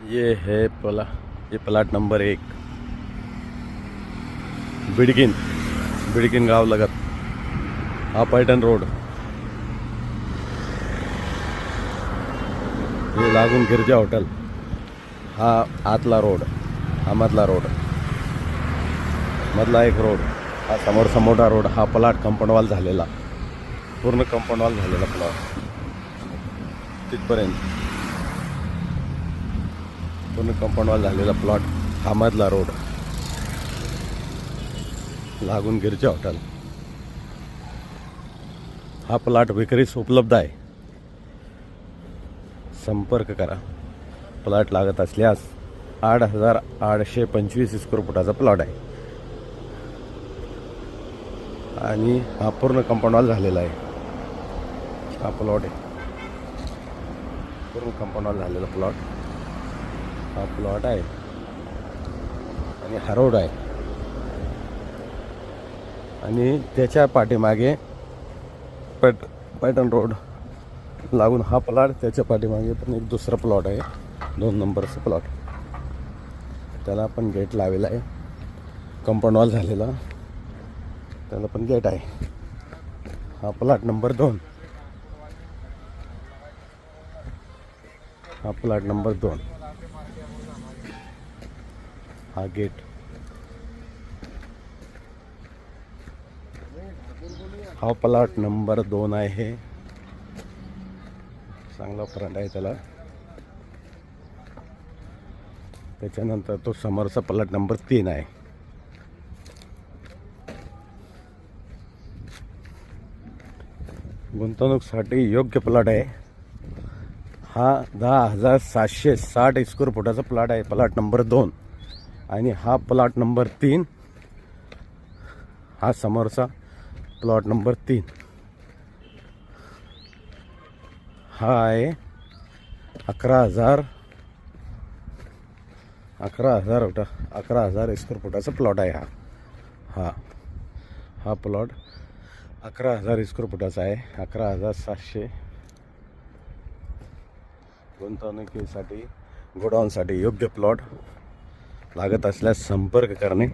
ये है ये प्लाट नंबर 1 बिडकीन गाव लगत। हा पैठण रोड, हे लागून गिरजा हॉटेल, हा आतला रोड, हा मधला रोड, मधला एक रोड, हा समोरचा मोठा रोड। हा प्लॉट कंपाऊंड वॉल झालेला, पूर्ण कंपाऊंड वॉल झालेला प्लॉट तिथपर्यंत, पूर्ण कंपाऊंड वॉल झालेला प्लॉट। हा मधला रोड लागून गिरजा हॉटेल। हा प्लॉट विक्रीस उपलब्ध आहे, संपर्क करा। प्लॉट लागत असल्यास 8,825 स्क्वेअर फुटाचा प्लॉट आहे आणि हा पूर्ण कंपाऊंड वॉल झालेला आहे। हा प्लॉट आहे, पूर्ण कंपाऊंड वॉल झालेला प्लॉट, हा प्लॉट आहे आणि हा रोड आहे आणि त्याच्या पाठीमागे पैठण रोड लागून हा प्लॉट, त्याच्या पाठीमागे पण एक दुसरा प्लॉट आहे, 2 नंबरचा प्लॉट। त्याला पण गेट लावलेला आहे, कंपाऊंड वॉल झालेला, त्याला पण गेट आहे। हा प्लॉट नंबर 2, हा प्लॉट नंबर 2, हा गेट, हा प्लॉट नंबर 2 आहे। चांगला फ्रंट आहे त्याला। त्याच्यानंतर तो समोरचा प्लॉट नंबर 3 आहे। गुंतवणूकसाठी योग्य प्लॉट आहे। हा 10,760 स्क्वेअर फुटाचा प्लॉट आहे, प्लॉट नंबर 2। आणि हा प्लॉट नंबर 3, हा समोरचा प्लॉट नंबर 3, हा आहे 11,000 स्क्वेअर फुटाचा प्लॉट आहे। हा प्लॉट 11,000 स्क्वेअर फुटाचा आहे, 11,700। गुंतवणुकीसाठी, गोडाऊनसाठी योग्य प्लॉट लागत असल्यास संपर्क करणे।